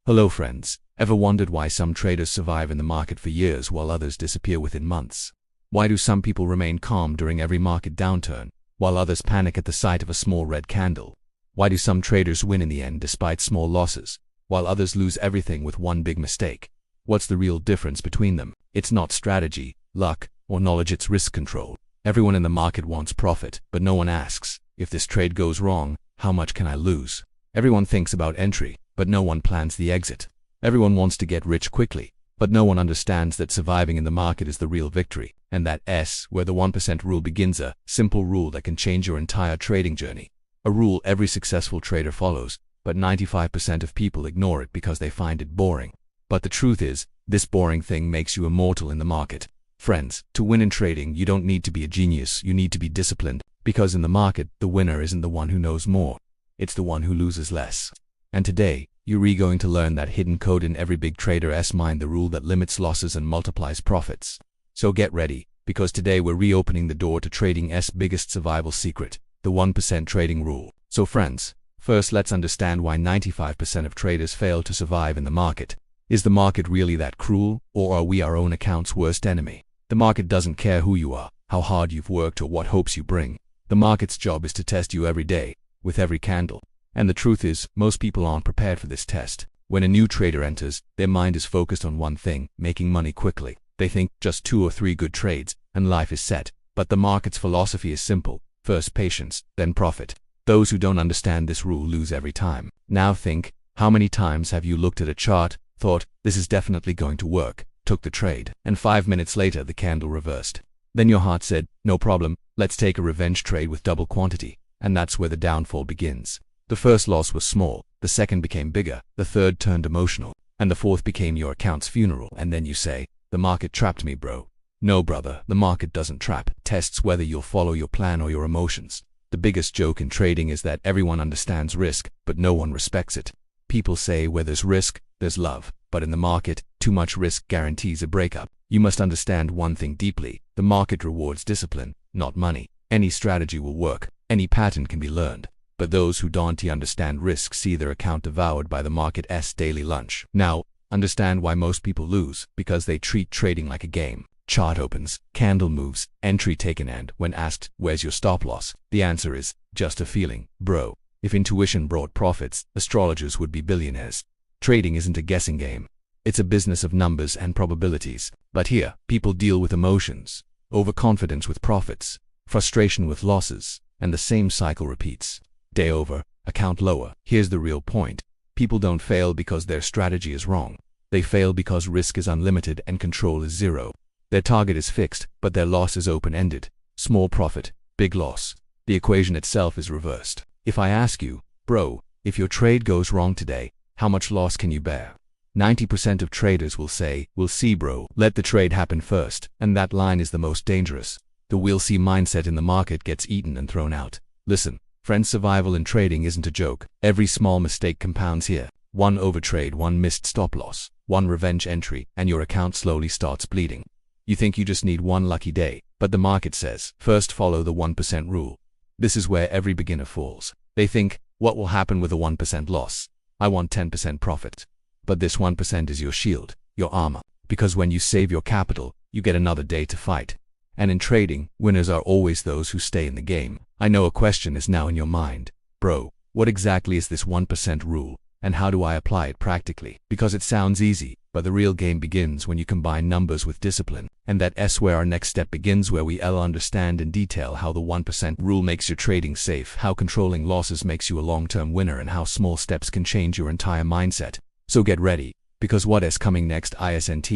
Hello friends, ever wondered why some traders survive in the market for years while others disappear within months? Why do some people remain calm during every market downturn, while others panic at the sight of a small red candle? Why do some traders win in the end despite small losses, while others lose everything with one big mistake? What's the real difference between them? It's not strategy, luck, or knowledge, it's risk control. Everyone in the market wants profit, but no one asks, if this trade goes wrong, how much can I lose? Everyone thinks about entry, but no one plans the exit. Everyone wants to get rich quickly, but no one understands that surviving in the market is the real victory, and that where the 1% rule begins, a simple rule that can change your entire trading journey. A rule every successful trader follows, but 95% of people ignore it because they find it boring. But the truth is, this boring thing makes you immortal in the market. Friends, to win in trading, you don't need to be a genius, you need to be disciplined, because in the market, the winner isn't the one who knows more. It's the one who loses less. And today, you're going to learn that hidden code in every big trader's mind, the rule that limits losses and multiplies profits. So get ready, because today we're reopening the door to trading's biggest survival secret, the 1% trading rule. So friends, first let's understand why 95% of traders fail to survive in the market. Is the market really that cruel, or are we our own account's worst enemy? The market doesn't care who you are, how hard you've worked, or what hopes you bring. The market's job is to test you every day, with every candle. And the truth is, most people aren't prepared for this test. When a new trader enters, their mind is focused on one thing, making money quickly. They think just 2 or 3 good trades, and life is set. But the market's philosophy is simple. First patience, then profit. Those who don't understand this rule lose every time. Now think, how many times have you looked at a chart, thought, this is definitely going to work, took the trade, and 5 minutes later the candle reversed? Then your heart said, no problem, let's take a revenge trade with double quantity. And that's where the downfall begins. The first loss was small, the second became bigger, the third turned emotional, and the fourth became your account's funeral. And then you say, the market trapped me, bro. No, brother, the market doesn't trap. It tests whether you'll follow your plan or your emotions. The biggest joke in trading is that everyone understands risk, but no one respects it. People say where there's risk, there's love. But in the market, too much risk guarantees a breakup. You must understand one thing deeply. The market rewards discipline, not money. Any strategy will work. Any pattern can be learned. But those who don't understand risk see their account devoured by the market's daily lunch. Now, understand why most people lose, because they treat trading like a game. Chart opens, candle moves, entry taken, and when asked, where's your stop loss? The answer is, just a feeling, bro. If intuition brought profits, astrologers would be billionaires. Trading isn't a guessing game. It's a business of numbers and probabilities. But here, people deal with emotions, overconfidence with profits, frustration with losses, and the same cycle repeats. Day over, account lower. Here's the real point. People don't fail because their strategy is wrong. They fail because risk is unlimited and control is zero. Their target is fixed, but their loss is open-ended. Small profit, big loss. The equation itself is reversed. If I ask you, bro, if your trade goes wrong today, how much loss can you bear? 90% of traders will say, we'll see, bro. Let the trade happen first. And that line is the most dangerous. The we'll see mindset in the market gets eaten and thrown out. Listen. Friends, survival in trading isn't a joke. Every small mistake compounds here. One overtrade, one missed stop loss, one revenge entry, and your account slowly starts bleeding. You think you just need one lucky day, but the market says, first follow the 1% rule. This is where every beginner falls. They think, what will happen with a 1% loss? I want 10% profit. But this 1% is your shield, your armor, because when you save your capital, you get another day to fight. And in trading, winners are always those who stay in the game. I know a question is now in your mind. Bro, what exactly is this 1% rule, and how do I apply it practically? Because it sounds easy, but the real game begins when you combine numbers with discipline. And that's where our next step begins, where we understand in detail how the 1% rule makes your trading safe, how controlling losses makes you a long-term winner, and how small steps can change your entire mindset. So get ready, because what's coming next isn't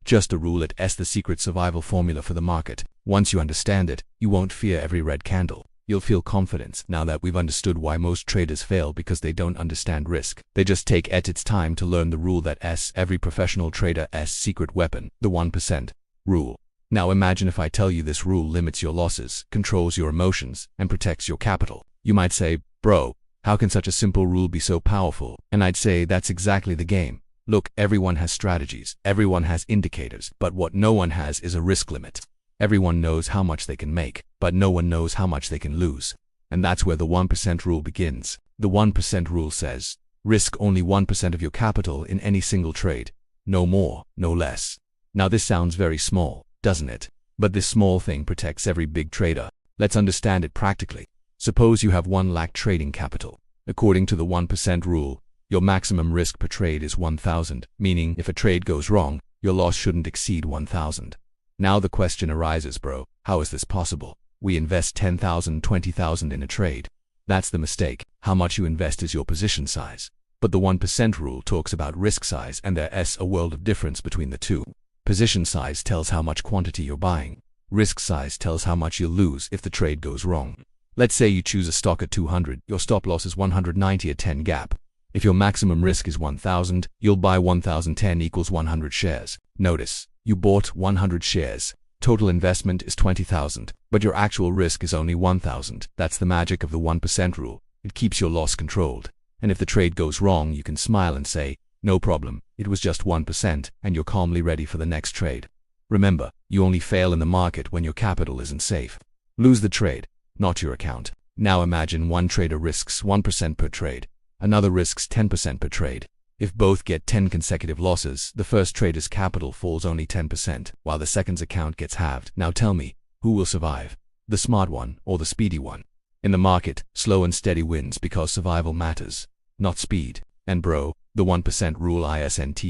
just a rule, it's the secret survival formula for the market. Once you understand it, you won't fear every red candle. You'll feel confidence. Now that we've understood why most traders fail because they don't understand risk, they just take it's time to learn the rule that's every professional trader's secret weapon, the 1% rule. Now imagine if I tell you this rule limits your losses, controls your emotions, and protects your capital. You might say, bro, how can such a simple rule be so powerful? And I'd say that's exactly the game. Look, everyone has strategies, everyone has indicators, but what no one has is a risk limit. Everyone knows how much they can make, but no one knows how much they can lose. And that's where the 1% rule begins. The 1% rule says, Risk only 1% of your capital in any single trade. No more, no less. Now this sounds very small, doesn't it? But this small thing protects every big trader. Let's understand it practically. Suppose you have 1 lakh trading capital. According to the 1% rule, your maximum risk per trade is 1,000, meaning if a trade goes wrong, your loss shouldn't exceed 1,000. Now the question arises, bro, how is this possible? We invest 10,000, 20,000 in a trade. That's the mistake. How much you invest is your position size. But the 1% rule talks about risk size, and there's a world of difference between the two. Position size tells how much quantity you're buying. Risk size tells how much you'll lose if the trade goes wrong. Let's say you choose a stock at 200, your stop loss is 190 at 10 gap. If your maximum risk is 1,000, you'll buy 1,010 equals 100 shares. Notice, you bought 100 shares. Total investment is 20,000, but your actual risk is only 1,000. That's the magic of the 1% rule. It keeps your loss controlled. And if the trade goes wrong, you can smile and say, no problem, it was just 1%, and you're calmly ready for the next trade. Remember, you only fail in the market when your capital isn't safe. Lose the trade, not your account. Now imagine one trader risks 1% per trade, another risks 10% per trade. If both get 10 consecutive losses, the first trader's capital falls only 10%, while the second's account gets halved. Now tell me, who will survive? The smart one or the speedy one? In the market, slow and steady wins because survival matters, not speed. And bro, the 1% rule isn't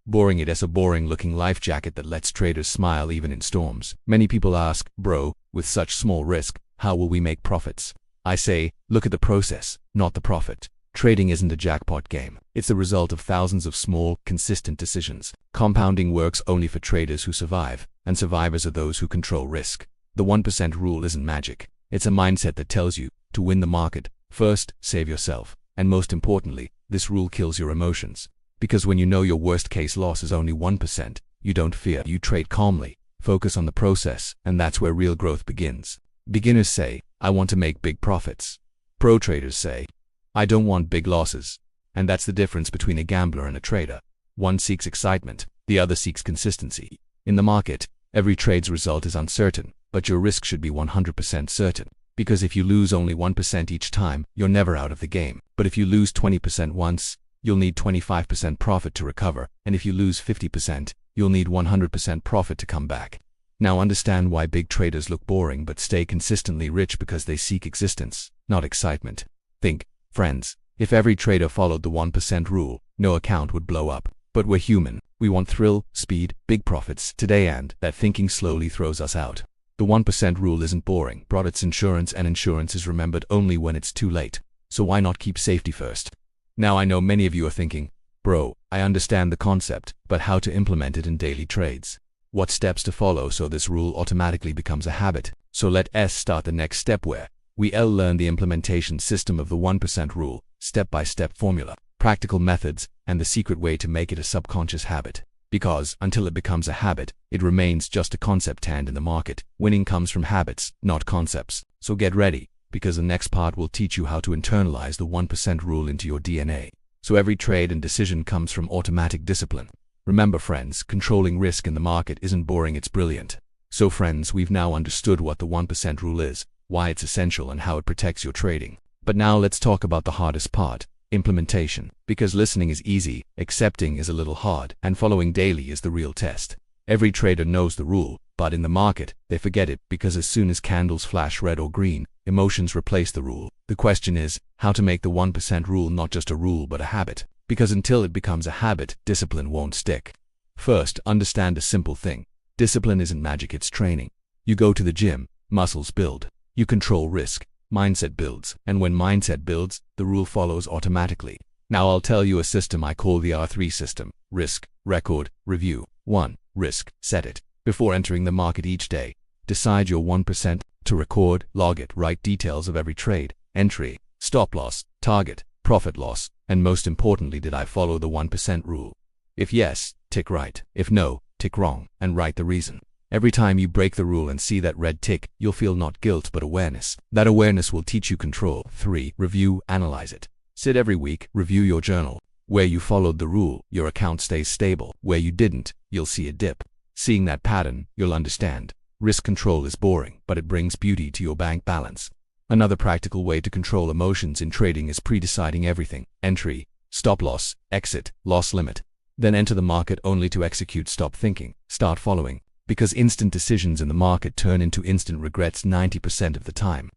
boring. It is a boring-looking life jacket that lets traders smile even in storms. Many people ask, bro, with such small risk, how will we make profits? I say, look at the process, not the profit. Trading isn't a jackpot game. It's the result of thousands of small, consistent decisions. Compounding works only for traders who survive, and survivors are those who control risk. The 1% rule isn't magic. It's a mindset that tells you, to win the market, first, save yourself. And most importantly, this rule kills your emotions. Because when you know your worst-case loss is only 1%, you don't fear. You trade calmly, focus on the process, and that's where real growth begins. Beginners say, I want to make big profits. Pro traders say, I don't want big losses. And that's the difference between a gambler and a trader. One seeks excitement, the other seeks consistency. In the market, every trade's result is uncertain, but your risk should be 100% certain. Because if you lose only 1% each time, you're never out of the game. But if you lose 20% once, you'll need 25% profit to recover, and if you lose 50%, you'll need 100% profit to come back. Now understand why big traders look boring but stay consistently rich, because they seek existence, not excitement. Think, friends, if every trader followed the 1% rule, no account would blow up. But we're human. We want thrill, speed, big profits today, and that thinking slowly throws us out. The 1% rule isn't boring, but it's insurance, and insurance is remembered only when it's too late. So why not keep safety first? Now I know many of you are thinking, bro, I understand the concept, but how to implement it in daily trades? What steps to follow so this rule automatically becomes a habit? So let's start the next step where we'll learn the implementation system of the 1% rule, step-by-step formula, practical methods, and the secret way to make it a subconscious habit. Because until it becomes a habit, it remains just a concept, and in the market, winning comes from habits, not concepts. So get ready, because the next part will teach you how to internalize the 1% rule into your DNA. So every trade and decision comes from automatic discipline. Remember friends, controlling risk in the market isn't boring, it's brilliant. So friends, we've now understood what the 1% rule is, why it's essential, and how it protects your trading. But now let's talk about the hardest part. Implementation. Because listening is easy, accepting is a little hard, and following daily is the real test. Every trader knows the rule, but in the market, they forget it, because as soon as candles flash red or green, emotions replace the rule. The question is, how to make the 1% rule not just a rule but a habit. Because until it becomes a habit, discipline won't stick. First, understand a simple thing. Discipline isn't magic, it's training. You go to the gym, muscles build. You control risk. Mindset builds, and when mindset builds, the rule follows automatically. Now I'll tell you a system I call the R3 system. Risk, record, review. 1. Risk, set it. Before entering the market each day, decide your 1%, to record, log it, write details of every trade, entry, stop loss, target, profit loss, and most importantly, did I follow the 1% rule? If yes, tick right. If no, tick wrong, and write the reason. Every time you break the rule and see that red tick, you'll feel not guilt but awareness. That awareness will teach you control. 3. Review, analyze it. Sit every week, review your journal. Where you followed the rule, your account stays stable. Where you didn't, you'll see a dip. Seeing that pattern, you'll understand. Risk control is boring, but it brings beauty to your bank balance. Another practical way to control emotions in trading is pre-deciding everything. Entry, Stop loss, exit, loss limit. Then enter the market only to execute. Stop thinking, start following. Because instant decisions in the market turn into instant regrets 90% of the time.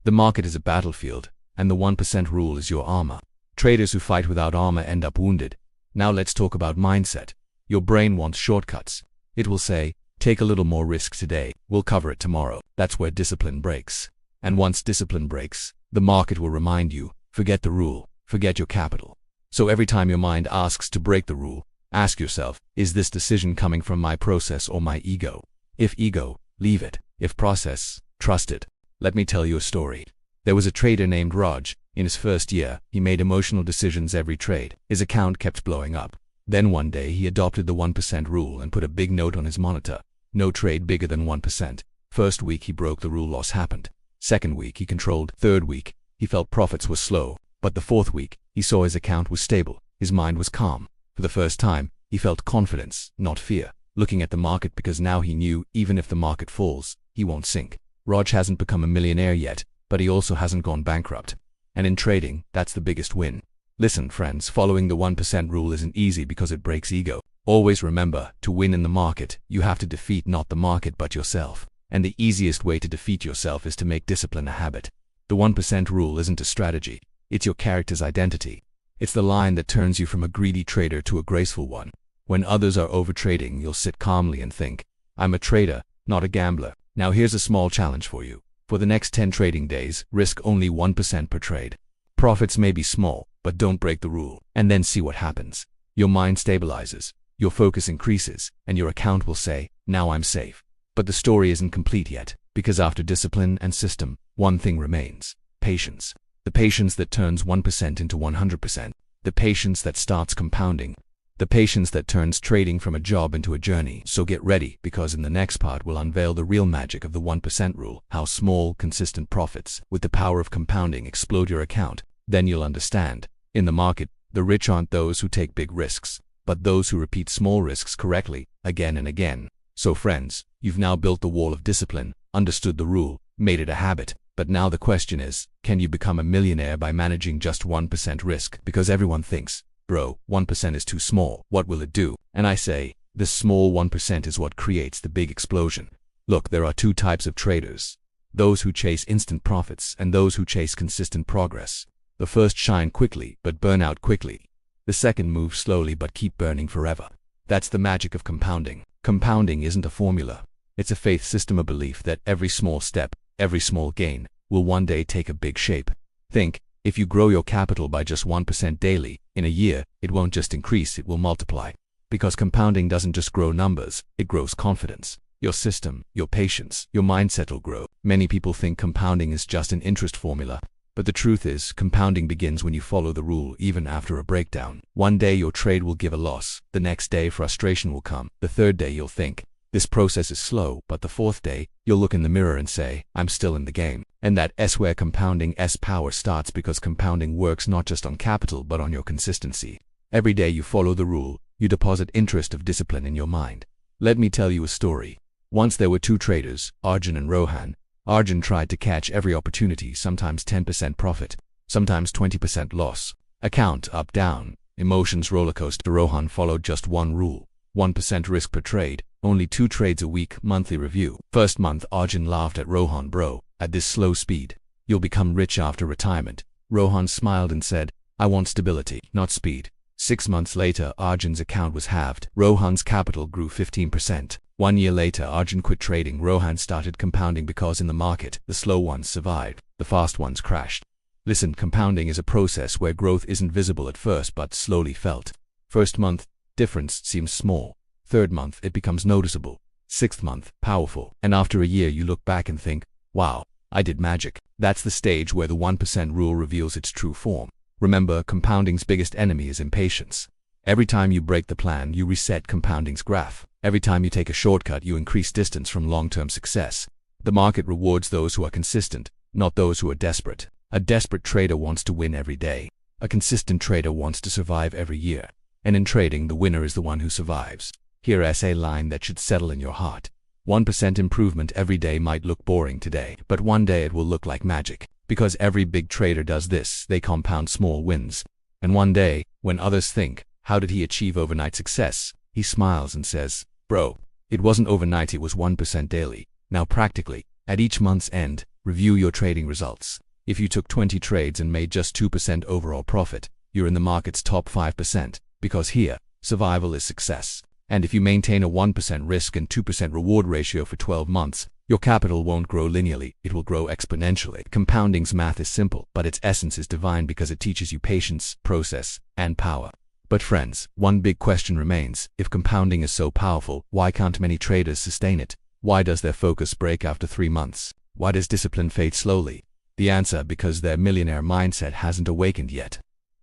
The market is a battlefield, and the 1% rule is your armor. Traders who fight without armor end up wounded. Now let's talk about mindset. Your brain wants shortcuts. It will say, take a little more risk today, we'll cover it tomorrow. That's where discipline breaks. And once discipline breaks, the market will remind you, forget the rule, forget your capital. So every time your mind asks to break the rule, ask yourself, is this decision coming from my process or my ego? If ego, leave it. If process, trust it. Let me tell you a story. There was a trader named Raj. In his first year, he made emotional decisions every trade. His account kept blowing up. Then one day he adopted the 1% rule and put a big note on his monitor. No trade bigger than 1%. First week he broke the rule, loss happened. Second week he controlled. Third week, he felt profits were slow. But the fourth week, he saw his account was stable. His mind was calm. For the first time, he felt confidence, not fear, looking at the market, because now he knew even if the market falls, he won't sink. Raj hasn't become a millionaire yet, but he also hasn't gone bankrupt. And in trading, that's the biggest win. Listen, friends, following the 1% rule isn't easy because it breaks ego. Always remember, to win in the market, you have to defeat not the market but yourself. And the easiest way to defeat yourself is to make discipline a habit. The 1% rule isn't a strategy. It's your character's identity. It's the line that turns you from a greedy trader to a graceful one. When others are overtrading, you'll sit calmly and think, I'm a trader, not a gambler. Now here's a small challenge for you. For the next 10 trading days, risk only 1% per trade. Profits may be small, but don't break the rule. And then see what happens. Your mind stabilizes, your focus increases, and your account will say, now I'm safe. But the story isn't complete yet, because after discipline and system, one thing remains: patience. The patience that turns 1% into 100%. The patience that starts compounding. The patience that turns trading from a job into a journey. So get ready, because in the next part we'll unveil the real magic of the 1% rule, how small, consistent profits, with the power of compounding, explode your account. Then you'll understand. In the market, the rich aren't those who take big risks, but those who repeat small risks correctly, again and again. So friends, you've now built the wall of discipline, understood the rule, made it a habit. But now the question is, can you become a millionaire by managing just 1% risk? Because everyone thinks, bro, 1% is too small, what will it do? And I say, this small 1% is what creates the big explosion. Look, there are two types of traders. Those who chase instant profits and those who chase consistent progress. The first shine quickly, but burn out quickly. The second move slowly but keep burning forever. That's the magic of compounding. Compounding isn't a formula. It's a faith system, a belief that every small step, every small gain, will one day take a big shape. Think, if you grow your capital by just 1% daily, in a year, it won't just increase, it will multiply. Because compounding doesn't just grow numbers, it grows confidence. Your system, your patience, your mindset will grow. Many people think compounding is just an interest formula. But the truth is, compounding begins when you follow the rule even after a breakdown. One day your trade will give a loss, the next day frustration will come, the third day you'll think, this process is slow, but the fourth day, you'll look in the mirror and say, I'm still in the game. And that's where compounding's power starts, because compounding works not just on capital but on your consistency. Every day you follow the rule, you deposit interest of discipline in your mind. Let me tell you a story. Once there were two traders, Arjun and Rohan. Arjun tried to catch every opportunity, sometimes 10% profit, sometimes 20% loss. Account up, down, emotions rollercoaster. Rohan followed just one rule: 1% risk per trade, only 2 trades a week, monthly review. First month, Arjun laughed at Rohan. Bro, at this slow speed, you'll become rich after retirement. Rohan smiled and said, I want stability, not speed. 6 months later, Arjun's account was halved. Rohan's capital grew 15%. 1 year later, Arjun quit trading. Rohan started compounding, because in the market, the slow ones survived, the fast ones crashed. Listen, compounding is a process where growth isn't visible at first but slowly felt. First month, difference seems small. Third month, it becomes noticeable. 6th month, powerful. And after a year, you look back and think, wow, I did magic. That's the stage where the 1% rule reveals its true form. Remember, compounding's biggest enemy is impatience. Every time you break the plan, you reset compounding's graph. Every time you take a shortcut, you increase distance from long-term success. The market rewards those who are consistent, not those who are desperate. A desperate trader wants to win every day. A consistent trader wants to survive every year. And in trading, the winner is the one who survives. Here's a line that should settle in your heart. 1% improvement every day might look boring today, but one day it will look like magic. Because every big trader does this, they compound small wins. And one day, when others think, how did he achieve overnight success? He smiles and says, bro, it wasn't overnight, it was 1% daily. Now practically, at each month's end, review your trading results. If you took 20 trades and made just 2% overall profit, you're in the market's top 5%, because here, survival is success. And if you maintain a 1% risk and 2% reward ratio for 12 months, your capital won't grow linearly, it will grow exponentially. Compounding's math is simple, but its essence is divine because it teaches you patience, process, and power. But friends, one big question remains. If compounding is so powerful, why can't many traders sustain it? Why does their focus break after 3 months? Why does discipline fade slowly? The answer: because their millionaire mindset hasn't awakened yet.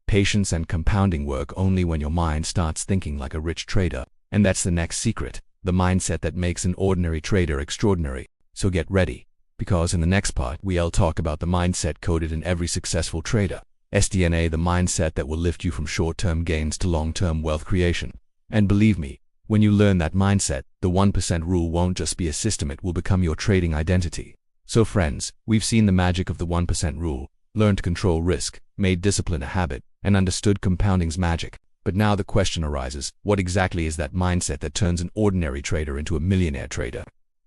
Patience and compounding work only when your mind starts thinking like a rich trader. And that's the next secret, the mindset that makes an ordinary trader extraordinary. So get ready, because in the next part, we'll talk about the mindset coded in every successful trader. SDNA, the mindset that will lift you from short-term gains to long-term wealth creation. And believe me, when you learn that mindset, the 1% rule won't just be a system, it will become your trading identity. So friends, we've seen the magic of the 1% rule, learned to control risk, made discipline a habit, and understood compounding's magic. But now the question arises, what exactly is that mindset that turns an ordinary trader into a millionaire trader?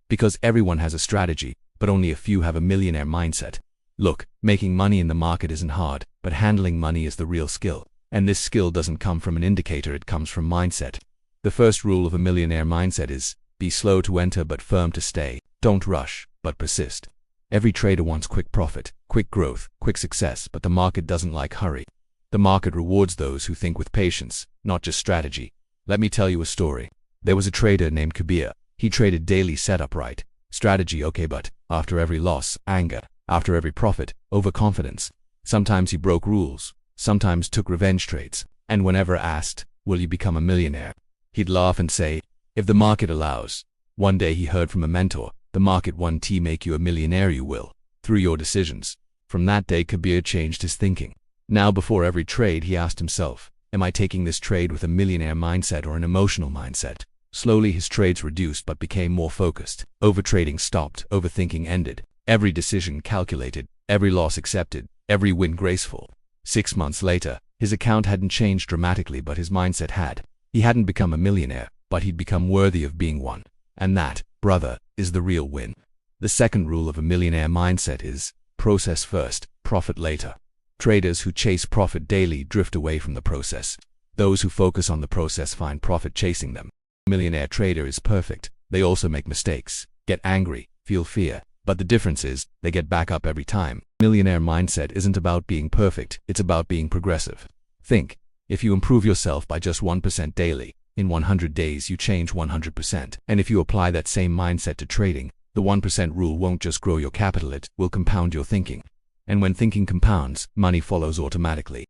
Because everyone has a strategy, but only a few have a millionaire mindset. Look, making money in the market isn't hard, but handling money is the real skill. And this skill doesn't come from an indicator, it comes from mindset. The first rule of a millionaire mindset is, be slow to enter but firm to stay. Don't rush, but persist. Every trader wants quick profit, quick growth, quick success, but the market doesn't like hurry. The market rewards those who think with patience, not just strategy. Let me tell you a story. There was a trader named Kabir. He traded daily, set up right. Strategy okay, but after every loss, anger. After every profit, overconfidence. Sometimes he broke rules, sometimes took revenge trades. And whenever asked, will you become a millionaire? He'd laugh and say, if the market allows. One day he heard from a mentor, the market won't make you a millionaire, you will, through your decisions. From that day, Kabir changed his thinking. Now before every trade, he asked himself, am I taking this trade with a millionaire mindset or an emotional mindset? Slowly his trades reduced but became more focused. Overtrading stopped, overthinking ended. Every decision calculated, every loss accepted, every win graceful. 6 months later, his account hadn't changed dramatically, but his mindset had. He hadn't become a millionaire, but he'd become worthy of being one. And that, brother, is the real win. The second rule of a millionaire mindset is, process first, profit later. Traders who chase profit daily drift away from the process. Those who focus on the process find profit chasing them. A millionaire trader is perfect. They also make mistakes, get angry, feel fear. But the difference is, they get back up every time. Millionaire mindset isn't about being perfect, it's about being progressive. Think, if you improve yourself by just 1% daily, in 100 days you change 100%. And if you apply that same mindset to trading, the 1% rule won't just grow your capital, it will compound your thinking. And when thinking compounds, money follows automatically.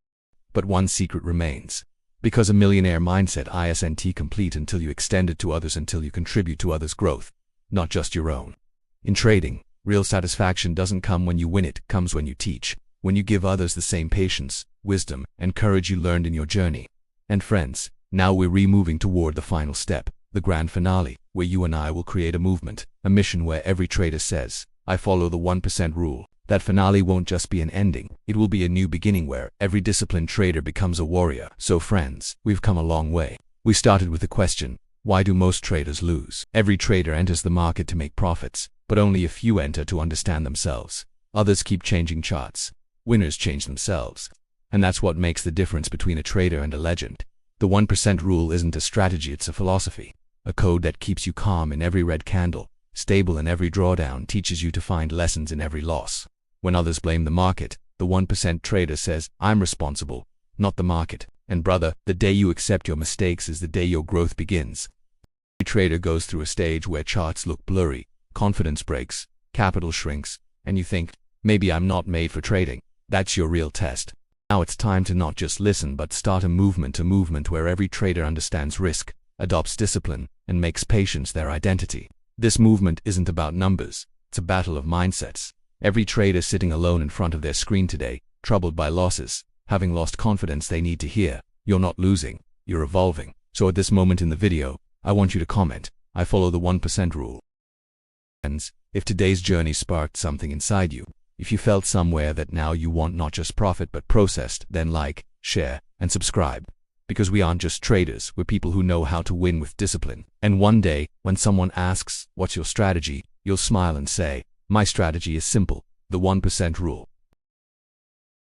But one secret remains. Because a millionaire mindset isn't complete until you extend it to others, until you contribute to others' growth, not just your own. In trading, real satisfaction doesn't come when you win, it comes when you teach, when you give others the same patience, wisdom, and courage you learned in your journey. And friends, now we're moving toward the final step, the grand finale, where you and I will create a movement, a mission where every trader says, I follow the 1% rule. That finale won't just be an ending, it will be a new beginning where every disciplined trader becomes a warrior. So friends, we've come a long way. We started with the question, why do most traders lose? Every trader enters the market to make profits, but only a few enter to understand themselves. Others keep changing charts. Winners change themselves. And that's what makes the difference between a trader and a legend. The 1% rule isn't a strategy, it's a philosophy. A code that keeps you calm in every red candle, stable in every drawdown, teaches you to find lessons in every loss. When others blame the market, the 1% trader says, I'm responsible, not the market. And brother, the day you accept your mistakes is the day your growth begins. Every trader goes through a stage where charts look blurry, confidence breaks, capital shrinks, and you think, maybe I'm not made for trading. That's your real test. Now it's time to not just listen but start a movement where every trader understands risk, adopts discipline, and makes patience their identity. This movement isn't about numbers, it's a battle of mindsets. Every trader sitting alone in front of their screen today, troubled by losses, having lost confidence, they need to hear, you're not losing, you're evolving. So at this moment in the video, I want you to comment, I follow the 1% rule. Friends, if today's journey sparked something inside you, if you felt somewhere that now you want not just profit but processed, then like, share, and subscribe. Because we aren't just traders, we're people who know how to win with discipline. And one day, when someone asks, "What's your strategy?" you'll smile and say, "My strategy is simple, the 1% rule."